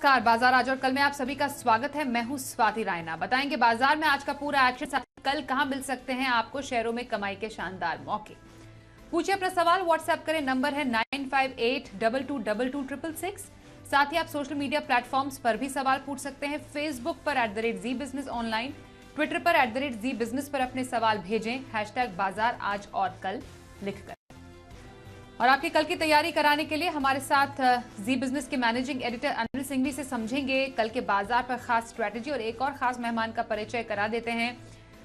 नमस्कार। बाजार आज और कल में आप सभी का स्वागत है। मैं हूं स्वाति रायना। बताएंगे बाजार में आज का पूरा एक्शन, कल कहां मिल सकते हैं आपको शेयरों में कमाई के शानदार मौके। पूछिए अपना सवाल, व्हाट्सएप करें, नंबर है 9582226666। साथ ही आप सोशल मीडिया प्लेटफॉर्म्स पर भी सवाल पूछ सकते हैं। फेसबुक पर @जी बिजनेस ऑनलाइन, ट्विटर पर @जी बिजनेस पर अपने सवाल भेजें #बाजार आज और कल लिखकर। और आपकी कल की तैयारी कराने के लिए हमारे साथ जी बिजनेस के मैनेजिंग एडिटर अनिल सिंघवी से समझेंगे कल के बाजार पर खास स्ट्रैटेजी। और एक और खास मेहमान का परिचय करा देते हैं,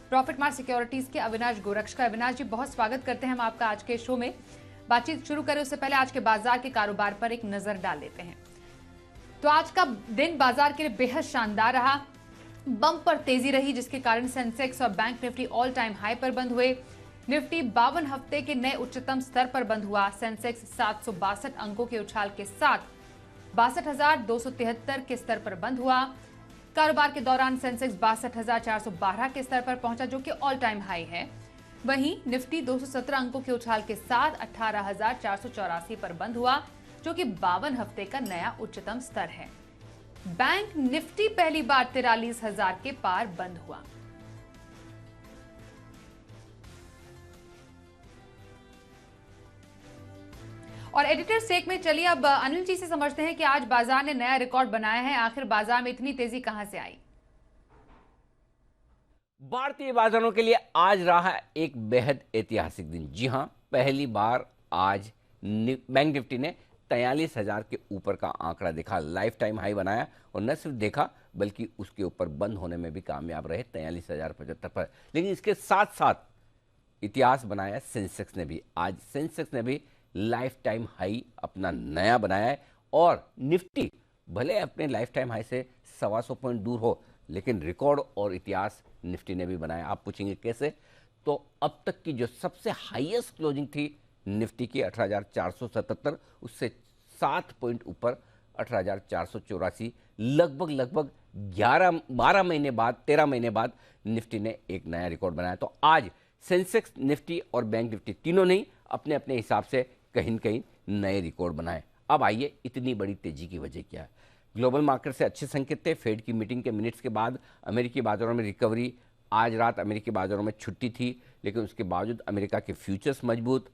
प्रॉफिट मार्ट सिक्योरिटीज के अविनाश गोरक्षकर। अविनाश जी, बहुत स्वागत करते हैं हम आपका आज के शो में। बातचीत शुरू करें उससे पहले आज के बाजार के कारोबार पर एक नजर डाल लेते हैं। तो आज का दिन बाजार के लिए बेहद शानदार रहा। बम्पर तेजी रही, जिसके कारण सेंसेक्स और bank Nifty all time high पर बंद हुए। निफ्टी 52 हफ्ते के नए उच्चतम स्तर पर बंद हुआ। सेंसेक्स 762 अंकों के उछाल के साथ 62,273 के स्तर पर बंद हुआ। कारोबार के दौरान सेंसेक्स 62,412 के स्तर पर पहुंचा, जो कि ऑल टाइम हाई है। वहीं निफ्टी 217 अंकों के उछाल के साथ 18,484 पर बंद हुआ, जो कि 52 हफ्ते का नया उच्चतम स्तर है। बैंक निफ्टी पहली बार 43,000 के पार बंद हुआ। और एडिटर स्टेक में चलिए अब अनिल जी से समझते हैं कि आज बाजार ने नया रिकॉर्ड बनाया है। आखिर बाजार में इतनी तेजी कहां से आई? भारतीय बाजारों के लिए आज रहा एक बेहद ऐतिहासिक दिन। जी हां, पहली बार आज बैंक निफ्टी ने 43,000 के ऊपर का आंकड़ा देखा, लाइफ टाइम हाई बनाया। और न सिर्फ देखा बल्कि उसके ऊपर बंद होने में भी कामयाब रहे 43,075 पर। लेकिन इसके साथ साथ इतिहास बनाया सेंसेक्स ने भी। आज सेंसेक्स ने भी लाइफ टाइम हाई अपना नया बनाया है। और निफ्टी भले अपने लाइफ टाइम हाई से 125 पॉइंट दूर हो, लेकिन रिकॉर्ड और इतिहास निफ्टी ने भी बनाया। आप पूछेंगे कैसे? तो अब तक की जो सबसे हाईएस्ट क्लोजिंग थी निफ्टी की 18,477, उससे 7 पॉइंट ऊपर 18,484, लगभग 12 महीने बाद 13 महीने बाद निफ्टी ने एक नया रिकॉर्ड बनाया। तो आज सेंसेक्स, निफ्टी और बैंक निफ्टी तीनों ने अपने अपने हिसाब से कहीं न कहीं नए रिकॉर्ड बनाए। अब आइए, इतनी बड़ी तेजी की वजह क्या है? ग्लोबल मार्केट से अच्छे संकेत थे। फेड की मीटिंग के मिनट्स के बाद अमेरिकी बाजारों में रिकवरी। आज रात अमेरिकी बाजारों में छुट्टी थी, लेकिन उसके बावजूद अमेरिका के फ्यूचर्स मजबूत।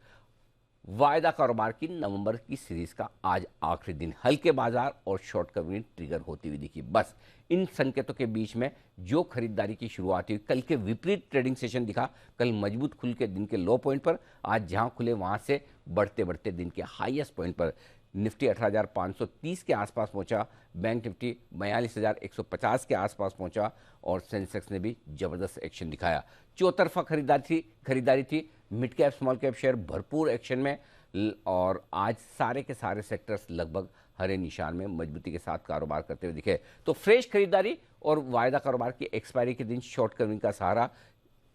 वायदा कारोबार की नवंबर की सीरीज का आज आखिरी दिन। हल्के बाजार और शॉर्ट कवरिंग ट्रिगर होती हुई दिखी। बस इन संकेतों के बीच में जो खरीदारी की शुरुआत हुई, कल के विपरीत ट्रेडिंग सेशन दिखा। कल मजबूत खुल के दिन के लो पॉइंट पर, आज जहां खुले वहां से बढ़ते बढ़ते दिन के हाईएस्ट पॉइंट पर निफ्टी 18,530 के आसपास पहुंचा, बैंक निफ्टी 42,150 के आसपास पहुंचा और सेंसेक्स ने भी जबरदस्त एक्शन दिखाया। चौतरफा खरीदारी थी। Mid cap small cap share भरपूर एक्शन में। और आज सारे के सारे सेक्टर्स लगभग हरे निशान में मजबूती के साथ कारोबार करते हुए दिखे। तो फ्रेश खरीदारी और वायदा कारोबार की एक्सपायरी के दिन शॉर्ट कवरिंग का सहारा,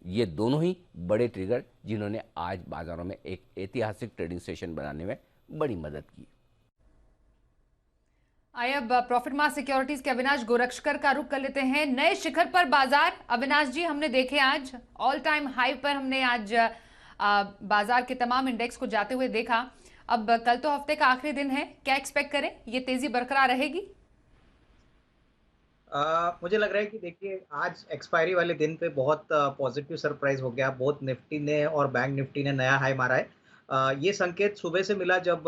ये दोनों ही बड़े ट्रिगर जिन्होंने आज बाजारों में एक ऐतिहासिक ट्रेडिंग सेशन बनाने में बड़ी मदद की। आइए अब प्रॉफिट मार्ट सिक्योरिटीज के अविनाश गोरक्षकर का रुख कर लेते हैं। नए शिखर पर बाजार, अविनाश जी, हमने देखे आज ऑल टाइम हाई पर हमने आज बाजार के तमाम इंडेक्स को जाते हुए देखा। अब कल तो हफ्ते का आखिरी दिन है, क्या एक्सपेक्ट करें? ये तेजी बरकरार रहेगी? मुझे लग रहा है कि देखिए, आज एक्सपायरी वाले दिन पे बहुत पॉजिटिव सरप्राइज हो गया। बोथ निफ्टी ने और बैंक निफ्टी ने नया हाई मारा है। ये संकेत सुबह से मिला जब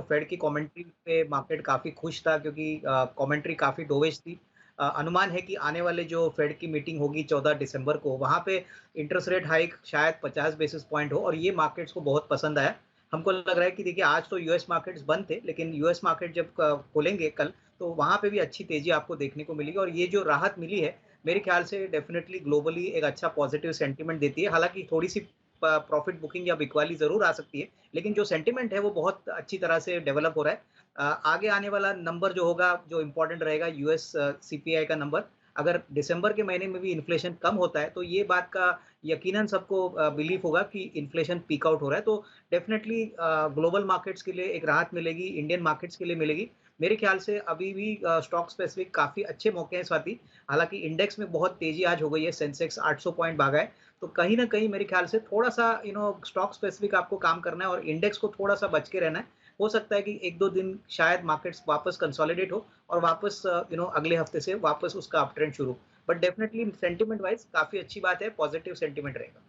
फेड की कमेंट्री पे मार्केट काफ़ी खुश था, क्योंकि कमेंट्री काफ़ी डोविश थी। अनुमान है कि आने वाले जो फेड की मीटिंग होगी 14 दिसंबर को, वहाँ पे इंटरेस्ट रेट हाइक शायद 50 बेसिस पॉइंट हो, और ये मार्केट्स को बहुत पसंद आया। हमको लग रहा है कि देखिए, आज तो यूएस मार्केट्स बंद थे, लेकिन यूएस मार्केट जब खोलेंगे कल, तो वहाँ पे भी अच्छी तेजी आपको देखने को मिलेगी। और ये जो राहत मिली है, मेरे ख्याल से डेफिनेटली ग्लोबली एक अच्छा पॉजिटिव सेंटीमेंट देती है। हालांकि थोड़ी सी प्रॉफिट बुकिंग या बिकवाली जरूर आ सकती है, लेकिन जो सेंटीमेंट है वो बहुत अच्छी तरह से डेवलप हो रहा है। आगे आने वाला नंबर जो होगा, जो इम्पोर्टेंट रहेगा, यूएस सीपीआई का नंबर। अगर दिसंबर के महीने में भी इन्फ्लेशन कम होता है, तो ये बात का यकीनन सबको बिलीव होगा कि इन्फ्लेशन पीक आउट हो रहा है। तो डेफिनेटली ग्लोबल मार्केट्स के लिए एक राहत मिलेगी, इंडियन मार्केट्स के लिए मिलेगी। मेरे ख्याल से अभी भी स्टॉक स्पेसिफिक काफ़ी अच्छे मौके हैं स्वाति। हालांकि इंडेक्स में बहुत तेजी आज हो गई है, सेंसेक्स 800 पॉइंट भागा है। तो कहीं ना कहीं मेरे ख्याल से थोड़ा सा स्टॉक स्पेसिफिक आपको काम करना है और इंडेक्स को थोड़ा सा बच के रहना है। हो सकता है कि 1-2 दिन शायद मार्केट्स वापस कंसोलिडेट हो और वापस अगले हफ्ते से वापस उसका अप ट्रेंड शुरू। बट डेफिनिटली सेंटीमेंट वाइज़ काफ़ी अच्छी बात है, पॉजिटिव सेंटीमेंट रहेगा।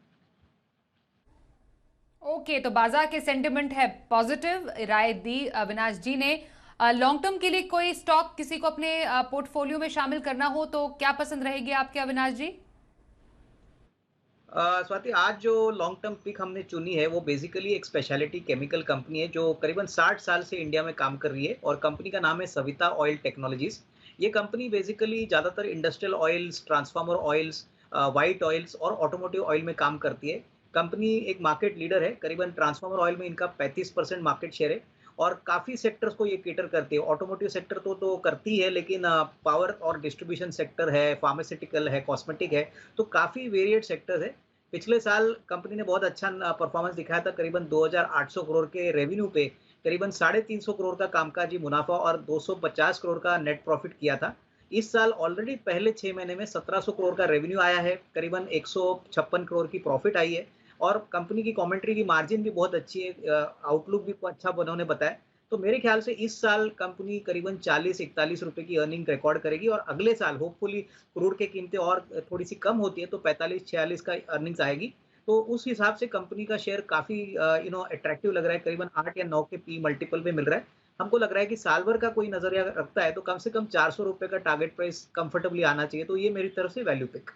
ओके, तो बाजार के सेंटिमेंट है पॉजिटिव, राय दी अविनाश जी ने। लॉन्ग टर्म के लिए कोई स्टॉक किसी को अपने पोर्टफोलियो में शामिल करना हो तो क्या पसंद रहेगी आपके अविनाश जी? स्वाति, आज जो लॉन्ग टर्म पिक हमने चुनी है वो बेसिकली एक स्पेशलिटी केमिकल कंपनी है जो करीबन 60 साल से इंडिया में काम कर रही है और कंपनी का नाम है सविता ऑयल टेक्नोलॉजीज। ये कंपनी बेसिकली ज़्यादातर industrial oils, transformer oils, white oils और ऑटोमोटिव ऑयल में काम करती है। कंपनी एक मार्केट लीडर है, करीबन ट्रांसफार्मर ऑयल में इनका 35% मार्केट शेयर है और काफ़ी सेक्टर्स को ये केटर करती है। ऑटोमोटिव सेक्टर तो करती है, लेकिन पावर और डिस्ट्रीब्यूशन सेक्टर है, फार्मास्यूटिकल है, कॉस्मेटिक है, तो काफ़ी वेरिएड सेक्टर्स है। पिछले साल कंपनी ने बहुत अच्छा परफॉर्मेंस दिखाया था, करीबन 2,800 करोड़ के रेवेन्यू पे करीबन 350 करोड़ का कामकाजी मुनाफा और 250 करोड़ का नेट प्रॉफिट किया था। इस साल ऑलरेडी पहले 6 महीने में 1700 करोड़ का रेवेन्यू आया है, करीबन 156 करोड़ की प्रॉफिट आई है और कंपनी की कमेंट्री की मार्जिन भी बहुत अच्छी है, आउटलुक भी अच्छा उन्होंने बताया। तो मेरे ख्याल से इस साल कंपनी करीबन 40-41 रुपए की अर्निंग रिकॉर्ड करेगी और अगले साल होपफुली क्रूड की कीमतें और थोड़ी सी कम होती है तो 45-46 का अर्निंग्स आएगी। तो उस हिसाब से कंपनी का शेयर काफ़ी अट्रैक्टिव लग रहा है, करीबन 8 या 9 के पी मल्टीपल पे मिल रहा है। हमको लग रहा है कि साल भर का कोई नज़रिया रखता है तो कम से कम 400 रुपए का टारगेट प्राइस कंफर्टेबली आना चाहिए, तो ये मेरी तरफ से वैल्यू पिक।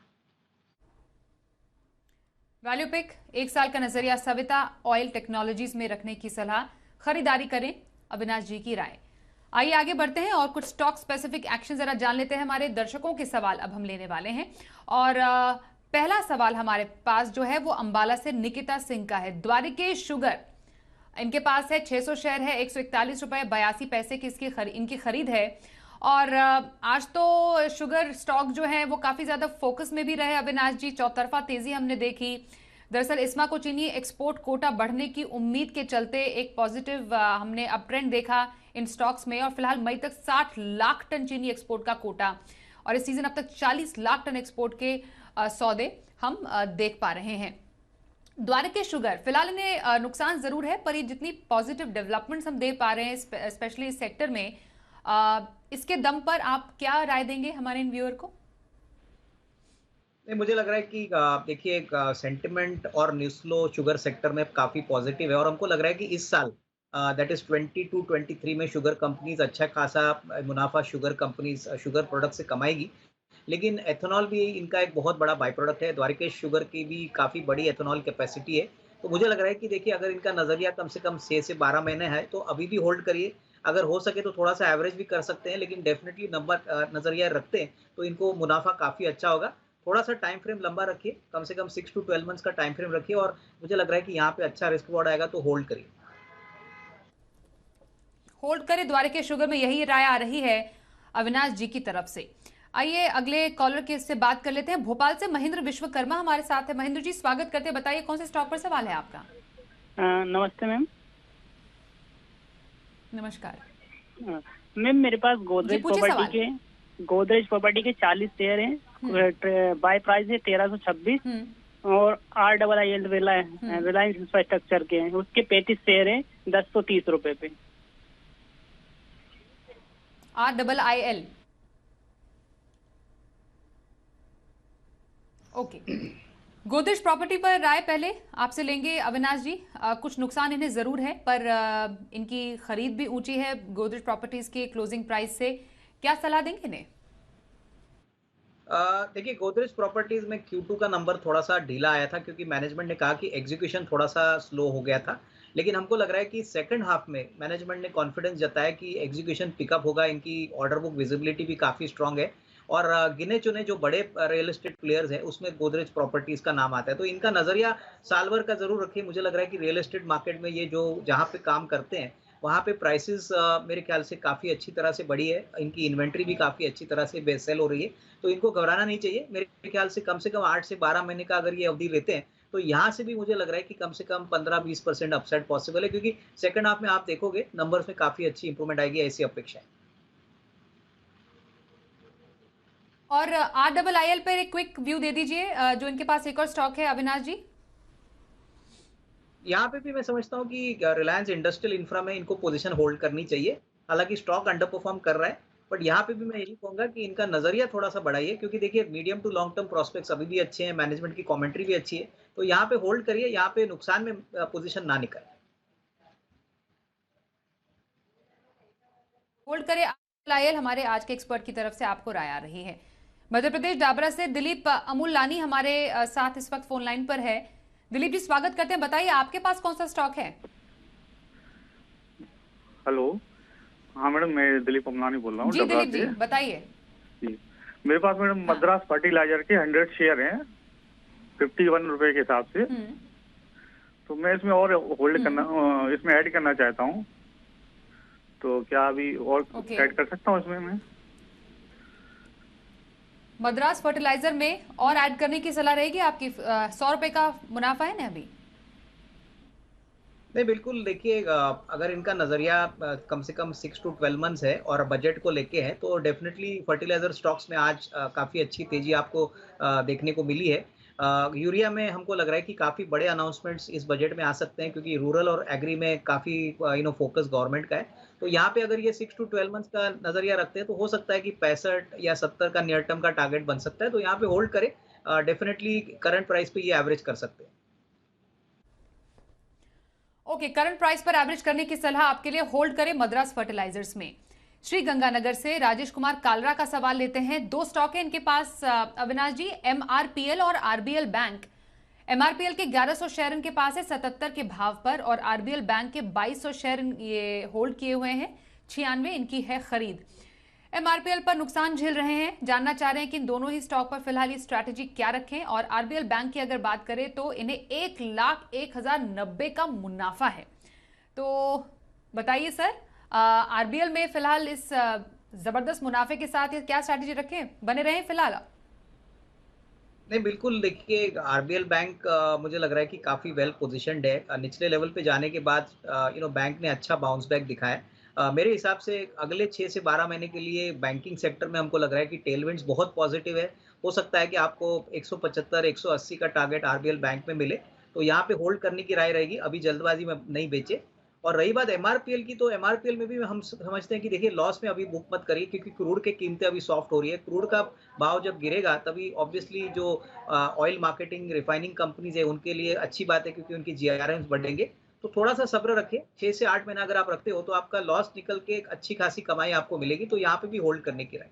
वैल्यू पिक, एक साल का नजरिया सविता ऑयल टेक्नोलॉजीज में रखने की सलाह, खरीदारी करें, अविनाश जी की राय। आइए आगे बढ़ते हैं और कुछ स्टॉक स्पेसिफिक एक्शन जरा जान लेते हैं। हमारे दर्शकों के सवाल अब हम लेने वाले हैं और पहला सवाल हमारे पास जो है वो अंबाला से निकिता सिंह का है। द्वारिकेश शुगर, इनके पास है 600 शेयर है, 141 रुपए 82 पैसे की इनकी खरीद है और आज तो शुगर स्टॉक जो है वो काफी ज्यादा फोकस में भी रहे अविनाश जी, चौतरफा तेजी हमने देखी। दरअसल इस्मा को चीनी एक्सपोर्ट कोटा बढ़ने की उम्मीद के चलते एक पॉजिटिव हमने अप ट्रेंड देखा इन स्टॉक्स में और फिलहाल मई तक 60 लाख टन चीनी एक्सपोर्ट का कोटा और इस सीजन अब तक 40 लाख टन एक्सपोर्ट के सौदे हम देख पा रहे हैं। द्वारकेश शुगर फिलहाल इन्हें नुकसान जरूर है, पर ये जितनी पॉजिटिव डेवलपमेंट्स हम दे पा रहे हैं स्पेशली इस सेक्टर में, इसके दम पर आप क्या राय देंगे हमारे इन व्यूअर को? नहीं, मुझे लग रहा है कि देखिए सेंटिमेंट और न्यूज़ फ्लो शुगर सेक्टर में काफ़ी पॉजिटिव है और हमको लग रहा है कि इस साल दैट इज़ 22-23 में शुगर कंपनीज अच्छा खासा मुनाफा शुगर कंपनीज शुगर प्रोडक्ट से कमाएगी। लेकिन एथेनॉल भी इनका एक बहुत बड़ा बाय प्रोडक्ट है, द्वारिकेश शुगर की भी काफ़ी बड़ी एथेनॉल कैपेसिटी है। तो मुझे लग रहा है कि देखिए अगर इनका नज़रिया कम से कम 6 से 12 महीने है तो अभी भी होल्ड करिए। अगर हो सके तो थोड़ा-सा एवरेज भी कर सकते हैं, लेकिन डेफ़िनिटली नज़रिया रखते हैं तो इनको मुनाफ़ा काफ़ी अच्छा होगा। थोड़ा-सा टाइम फ्रेम लंबा रखिए, कम से कम 6 टू 12 मंथ्स का टाइम फ्रेम रखिए और मुझे लग रहा है कि यहाँ पे अच्छा रिस्क रिवॉर्ड आएगा तो होल्ड करिए। होल्ड करें, द्वारकेश शुगर में यही राय आ रही है अविनाश जी की तरफ से। आइए अगले कॉलर के से बात कर लेते हैं। भोपाल से महेंद्र विश्वकर्मा हमारे साथ है। महेंद्र जी स्वागत करते हैं, बताइए कौन से स्टॉक पर सवाल है आपका? नमस्ते मैम। नमस्कार मैम, मेरे पास गोदरेज प्रॉपर्टी के 40 शेयर हैं। बाय प्राइस है 1326 और RIIL रिलायंस इंफ्रास्ट्रक्चर के हैं, उसके 35 शेयर हैं 1030 रुपए पे। RIIL, okay. गोदरेज प्रॉपर्टी पर राय पहले आपसे लेंगे अविनाश जी। कुछ नुकसान इन्हें जरूर है, पर इनकी खरीद भी ऊंची है गोदरेज प्रॉपर्टीज के क्लोजिंग प्राइस से, क्या सलाह देंगे इन्हें? देखिए गोदरेज प्रॉपर्टीज में Q2 का नंबर थोड़ा सा ढीला आया था क्योंकि मैनेजमेंट ने कहा कि एग्जीक्यूशन थोड़ा सा स्लो हो गया था, लेकिन हमको लग रहा है कि सेकंड हाफ में मैनेजमेंट ने कॉन्फिडेंस जताया कि एग्जीक्यूशन पिकअप होगा। इनकी ऑर्डर बुक विजिबिलिटी भी काफ़ी स्ट्रांग है और गिने चुने जो बड़े रियल एस्टेट प्लेयर्स हैं उसमें गोदरेज प्रॉपर्टीज का नाम आता है, तो इनका नज़रिया साल भर का जरूर रखिए। मुझे लग रहा है कि रियल एस्टेट मार्केट में ये जो जहाँ पे काम करते हैं वहाँ पे प्राइसेस मेरे ख्याल से काफ़ी अच्छी तरह से बढ़ी है, इनकी इन्वेंट्री भी काफ़ी अच्छी तरह से सेल हो रही है, तो इनको घबराना नहीं चाहिए। मेरे ख्याल से कम 8 से 12 महीने का अगर ये अवधि लेते हैं तो यहाँ से भी मुझे लग रहा है कि कम से कम 15-20% अपसाइड पॉसिबल है, क्योंकि सेकंड हाफ में आप देखोगे नंबर्स में काफ़ी अच्छी इंप्रूवमेंट आएगी, ऐसी अपेक्षा है। और RIIL पर एक क्विक व्यू दे दीजिए, जो इनके पास एक और स्टॉक है अविनाश जी। यहाँ पे भी मैं समझता हूँ कि रिलायंस इंडस्ट्रियल इंफ्रा में इनको पोजीशन होल्ड करनी चाहिए। हालांकि स्टॉक अंडर परफॉर्म कर रहा है, बट यहाँ पे भी मैं यही कहूंगा कि इनका नजरिया थोड़ा सा बढ़ाइए, क्योंकि देखिए medium to long term prospects अभी भी अच्छे हैं, मैनेजमेंट की कमेंट्री भी अच्छी है, तो यहाँ पे होल्ड करिए, यहाँ पे नुकसान में पोजीशन ना निकाले। होल्ड करें। लायल हमारे आज के एक्सपर्ट की तरफ से आपको राय आ रही है। मध्य प्रदेश डाबरा से दिलीप अमूल लानी हमारे साथ इस वक्त फोन लाइन पर है। दिलीप जी, स्वागत करते हैं। बताइए आपके पास कौन सा स्टॉक है? हेलो, हाँ मैडम, मैं दिलीप अमलानी बोल रहा हूँ। जी दिलीप जी, बताइए। जी, मेरे पास मैडम मद्रास फर्टिलाइजर के 100 शेयर हैं 51 रुपए के हिसाब से। तो मैं इसमें और होल्ड करना, इसमें ऐड करना चाहता हूँ, तो क्या अभी और ऐड कर सकता हूँ इसमें मैं? मद्रास फर्टिलाइजर में और ऐड करने की सलाह रहेगी आपकी। 100 रुपए का मुनाफा है ना अभी? नहीं, बिल्कुल। देखिए, अगर इनका नजरिया कम से कम 6 to 12 मंथ्स है और बजट को लेके है, तो डेफिनेटली फर्टिलाइजर स्टॉक्स में आज काफी अच्छी तेजी आपको देखने को मिली है। यूरिया में हमको लग रहा है कि काफी बड़े अनाउंसमेंट्स इस बजट में आ सकते हैं, क्योंकि रूरल और एग्री में काफी फोकस गवर्नमेंट का है। तो यहाँ पे अगर ये 6 to 12 मंथ्स का नजरिया रखते हैं, तो हो सकता है कि 65 या 70 का नियर टर्म का टारगेट बन सकता है। तो यहाँ पे होल्ड करें, डेफिनेटली करंट प्राइस पे ये एवरेज कर सकते हैं। ओके, करंट प्राइस पर एवरेज करने की सलाह आपके लिए। होल्ड करें मद्रास फर्टिलाइजर्स में। श्री गंगानगर से राजेश कुमार कालरा का सवाल लेते हैं। 2 स्टॉक है इनके पास अविनाश जी, एमआरपीएल और आरबीएल बैंक। एमआरपीएल के 1100 शेयर इनके पास है 77 के भाव पर, और आरबीएल बैंक के 2200 शेयर ये होल्ड किए हुए हैं, 96 इनकी है खरीद। एमआरपीएल पर नुकसान झेल रहे हैं, जानना चाह रहे हैं कि इन दोनों ही स्टॉक पर फिलहाल ये स्ट्रैटेजी क्या रखें। और आरबीएल बैंक की अगर बात करें तो इन्हें 1,01,090 का मुनाफा है। तो बताइए सर, आरबीएल में फिलहाल इस जबरदस्त मुनाफे के साथ ये क्या स्ट्रैटेजी रखें, बने रहें फिलहाल? नहीं, बिल्कुल। देखिए, आरबीएल बैंक मुझे लग रहा है कि काफ़ी वेल पोजीशनड है। निचले लेवल पे जाने के बाद बैंक ने अच्छा बाउंस बैक दिखाया है। मेरे हिसाब से अगले 6 से 12 महीने के लिए बैंकिंग सेक्टर में हमको लग रहा है कि टेलविंड्स बहुत पॉजिटिव है। हो सकता है कि आपको 175-180 का टारगेट आरबीएल बैंक में मिले, तो यहाँ पे होल्ड करने की राय रहेगी, अभी जल्दबाजी में नहीं बेचे। और रही बात एमआरपीएल की, तो एमआरपीएल में भी हम समझते हैं कि देखिए, लॉस में अभी बुक मत करिए, क्योंकि क्रूड की कीमतें अभी सॉफ्ट हो रही है। क्रूड का भाव जब गिरेगा तभी ऑब्वियसली जो ऑयल मार्केटिंग रिफाइनिंग कंपनीज है उनके लिए अच्छी बात है, क्योंकि उनकी जीआरएम्स बढ़ेंगे। तो थोड़ा सा सब्र रखिए, 6 से 8 महीना अगर आप रखते हो तो आपका लॉस निकल के एक अच्छी खासी कमाई आपको मिलेगी। तो यहाँ पे भी होल्ड करने की राय।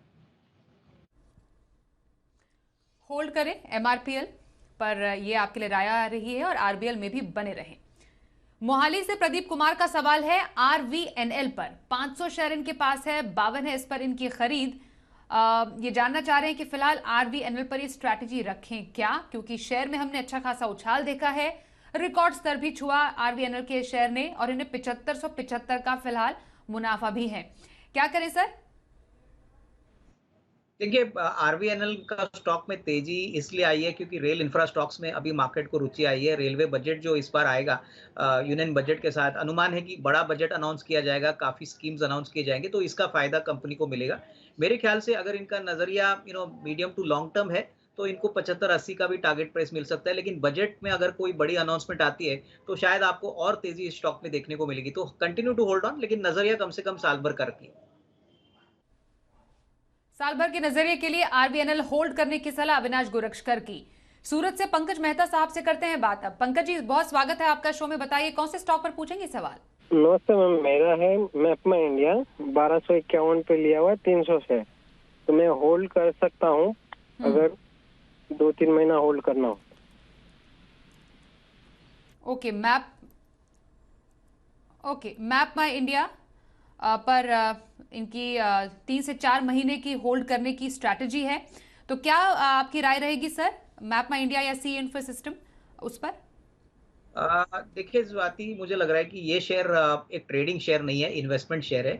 होल्ड करें एमआरपीएल पर, ये आपके लिए राय आ रही है, और आरबीएल में भी बने रहें। मोहाली से प्रदीप कुमार का सवाल है आरवीएनएल पर। 500 शेयर इनके पास है, 52 है इस पर इनकी खरीद। ये जानना चाह रहे हैं कि फिलहाल आरवीएनएल पर ये स्ट्रैटेजी रखें क्या, क्योंकि शेयर में हमने अच्छा खासा उछाल देखा है, रिकॉर्ड स्तर भी छुआ आरवीएनएल के शेयर ने, और इन्हें 7575 का फिलहाल मुनाफा भी है। क्या करें सर? देखिए, आरवीएनएल का स्टॉक में तेजी इसलिए आई है क्योंकि रेल इंफ्रा स्टॉक्स में अभी मार्केट को रुचि आई है। रेलवे बजट जो इस बार आएगा, यूनियन बजट के साथ, अनुमान है कि बड़ा बजट अनाउंस किया जाएगा, काफी स्कीम्स अनाउंस किए जाएंगे, तो इसका फायदा कंपनी को मिलेगा। मेरे ख्याल से अगर इनका नजरिया मीडियम टू लॉन्ग टर्म है, तो इनको 75-80 का भी टारगेट प्राइस मिल सकता है। लेकिन बजट में अगर कोई बड़ी अनाउंसमेंट आती है तो शायद आपको और तेजी इस स्टॉक में देखने को मिलेगी। तो कंटिन्यू टू होल्ड ऑन, लेकिन नजरिया कम से कम साल भर का रखिए। साल भर के नजरिए के लिए आरवीएनएल होल्ड करने की सलाह अविनाश गोरक्षकर की। सूरत से पंकज मेहता साहब से करते हैं बात। अब पंकज जी, बहुत स्वागत है आपका शो में। बताइए कौन से स्टॉक पर पूछेंगे सवाल? नमस्ते मैम, मेरा है मैपमा इंडिया, 1251 पे लिया हुआ 300 से, तो मैं होल्ड कर सकता हूँ अगर 2-3 महीना होल्ड करना हो। ओके, मैप माई इंडिया पर इनकी 3 से 4 महीने की होल्ड करने की स्ट्रैटेजी है। तो क्या आपकी राय रहेगी सर, मैप माई इंडिया या सी इन्फो सिस्टम उस पर? देखिए स्वाति, मुझे लग रहा है कि ये शेयर एक ट्रेडिंग शेयर नहीं है, इन्वेस्टमेंट शेयर है।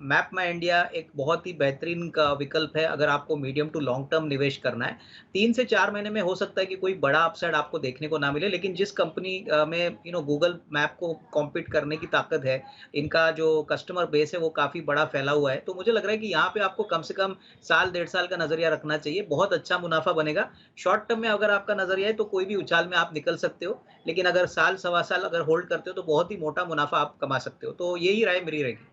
मैप माई इंडिया एक बहुत ही बेहतरीन का विकल्प है अगर आपको मीडियम टू लॉन्ग टर्म निवेश करना है। 3 से 4 महीने में हो सकता है कि कोई बड़ा अपसाइड आपको देखने को ना मिले, लेकिन जिस कंपनी में गूगल मैप को कॉम्पीट करने की ताकत है, इनका जो कस्टमर बेस है वो काफ़ी बड़ा फैला हुआ है, तो मुझे लग रहा है कि यहाँ पे आपको कम से कम साल 1.5 साल का नजरिया रखना चाहिए। बहुत अच्छा मुनाफा बनेगा। शॉर्ट टर्म में अगर आपका नजरिया है तो कोई भी उछाल में आप निकल सकते हो, लेकिन लेकिन अगर साल सवा साल अगर होल्ड करते हो तो बहुत ही मोटा मुनाफा आप कमा सकते हो। तो यही राय मेरी रहेगी।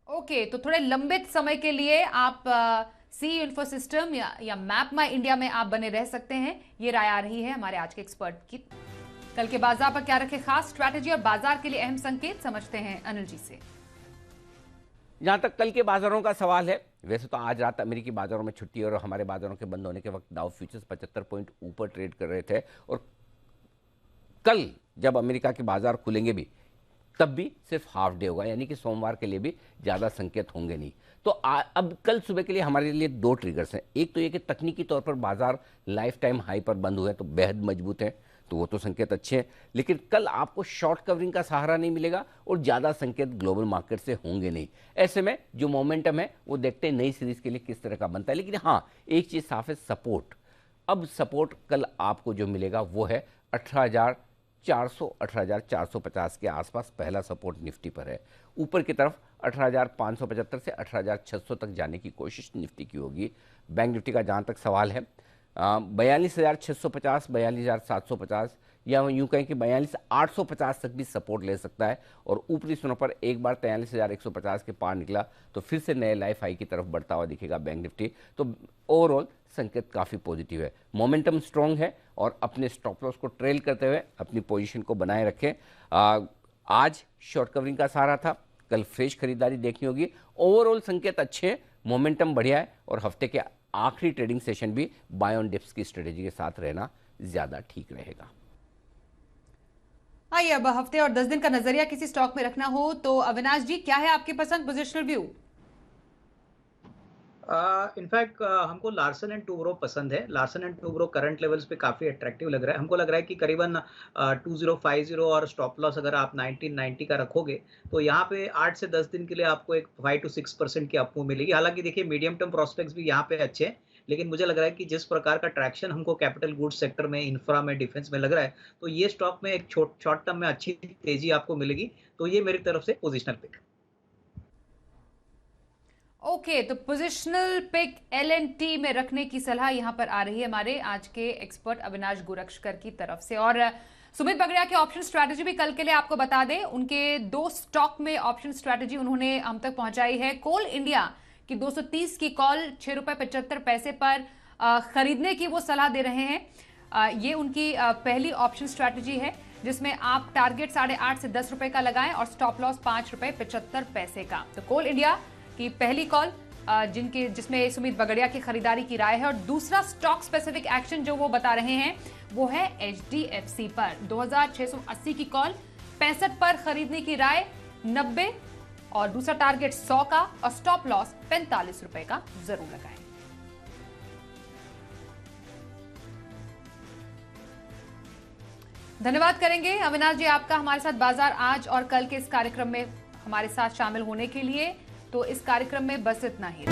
ओके, तो थोड़े लंबे समय के लिए आप सी इन्फोसिस्टम या मैप माई इंडिया में आप बने रह सकते हैं, ये राय आ रही है हमारे आज के एक्सपर्ट की। कल के बाजार पर क्या रखे खास स्ट्रैटेजी और बाजार के लिए अहम संकेत, समझते हैं अनिल जी से। जहां तक कल के बाजारों का सवाल है, वैसे तो आज रात अमेरिकी बाजारों में छुट्टी और हमारे बाजारों के बंद होने के वक्त डाउ फ्यूचर्स 75 पॉइंट ऊपर ट्रेड कर रहे थे, और कल जब अमेरिका के बाजार खुलेंगे भी तब भी सिर्फ हाफ डे होगा, यानी कि सोमवार के लिए भी ज़्यादा संकेत होंगे नहीं। तो अब कल सुबह के लिए हमारे लिए दो ट्रिगर्स हैं। एक तो ये कि तकनीकी तौर पर बाजार लाइफ टाइम हाई पर बंद हुए तो बेहद मजबूत है, तो वो तो संकेत अच्छे हैं, लेकिन कल आपको शॉर्ट कवरिंग का सहारा नहीं मिलेगा और ज़्यादा संकेत ग्लोबल मार्केट से होंगे नहीं। ऐसे में जो मोमेंटम है वो देखते हैं नई सीरीज के लिए किस तरह का बनता है। लेकिन हाँ, एक चीज़ साफ है, सपोर्ट। अब सपोर्ट कल आपको जो मिलेगा वो है 18,400 18,450 के आसपास पहला सपोर्ट निफ्टी पर है। ऊपर की तरफ 18,575 से 18,600 तक जाने की कोशिश निफ्टी की होगी। बैंक निफ्टी का जहाँ तक सवाल है 42,650 42,750 या यूं कहें कि 42,850 तक भी सपोर्ट ले सकता है, और ऊपरी सुनों पर एक बार 43,150 के पार निकला तो फिर से नए लाइफ हाई की तरफ बढ़ता हुआ दिखेगा बैंक निफ्टी। तो ओवरऑल संकेत काफ़ी पॉजिटिव है, मोमेंटम स्ट्रांग है, और अपने स्टॉप लॉस को ट्रेल करते हुए अपनी पोजीशन को बनाए रखें। आज शॉर्ट कवरिंग का सहारा था, कल फ्रेश खरीदारी देखनी होगी। ओवरऑल संकेत अच्छे हैं, मोमेंटम बढ़िया है, और हफ्ते के आखिरी ट्रेडिंग सेशन भी बाय ऑन डिप्स की स्ट्रेटेजी के साथ रहना ज्यादा ठीक रहेगा। आइए अब हफ्ते और 10 दिन का नजरिया किसी स्टॉक में रखना हो तो अविनाश जी, क्या है आपके पसंद पोजिशनल व्यू? इनफैक्ट हमको लार्सन एंड टूब्रो पसंद है। Larsen and Toubro current levels पे काफ़ी अट्रैक्टिव लग रहा है। हमको लग रहा है कि करीबन 2050 और स्टॉप लॉस अगर आप 1990 का रखोगे तो यहाँ पे 8 से 10 दिन के लिए आपको एक 5 to 6% की अप मूव मिलेगी। हालांकि देखिए मीडियम टर्म प्रोस्पेक्ट्स भी यहाँ पे अच्छे हैं, लेकिन मुझे लग रहा है कि जिस प्रकार का ट्रैक्शन हमको कैपिटल गुड्स सेक्टर में, इंफ्रा में, डिफेंस में लग रहा है, तो ये स्टॉक में एक शॉर्ट टर्म में अच्छी तेजी आपको मिलेगी। तो ये मेरी तरफ से पोजिशनल पिक। ओके, तो पोजिशनल पिक L&T में रखने की सलाह यहां पर आ रही है हमारे आज के एक्सपर्ट अविनाश गोरक्षकर की तरफ से। और सुमित बगड़िया के ऑप्शन स्ट्रैटेजी भी कल के लिए आपको बता दें, उनके 2 स्टॉक में ऑप्शन स्ट्रैटेजी उन्होंने हम तक पहुंचाई है। कोल इंडिया की 230 की कॉल ₹6.75 पर खरीदने की वो सलाह दे रहे हैं। ये उनकी पहली ऑप्शन स्ट्रैटेजी है, जिसमें आप टारगेट 8.5 से 10 रुपए का लगाएं और स्टॉप लॉस ₹5.75 का। तो कोल इंडिया की पहली कॉल जिसमें सुमित बगड़िया की खरीदारी की राय है। और दूसरा स्टॉक स्पेसिफिक एक्शन जो वो बता रहे हैं वो है HDFC पर 2,680 की कॉल, 65 पर खरीदने की राय, 90 और दूसरा टारगेट 100 का और स्टॉप लॉस ₹45 का जरूर लगाएं। धन्यवाद करेंगे अविनाश जी आपका हमारे साथ बाजार आज और कल के इस कार्यक्रम में हमारे साथ शामिल होने के लिए। तो इस कार्यक्रम में बस इतना ही।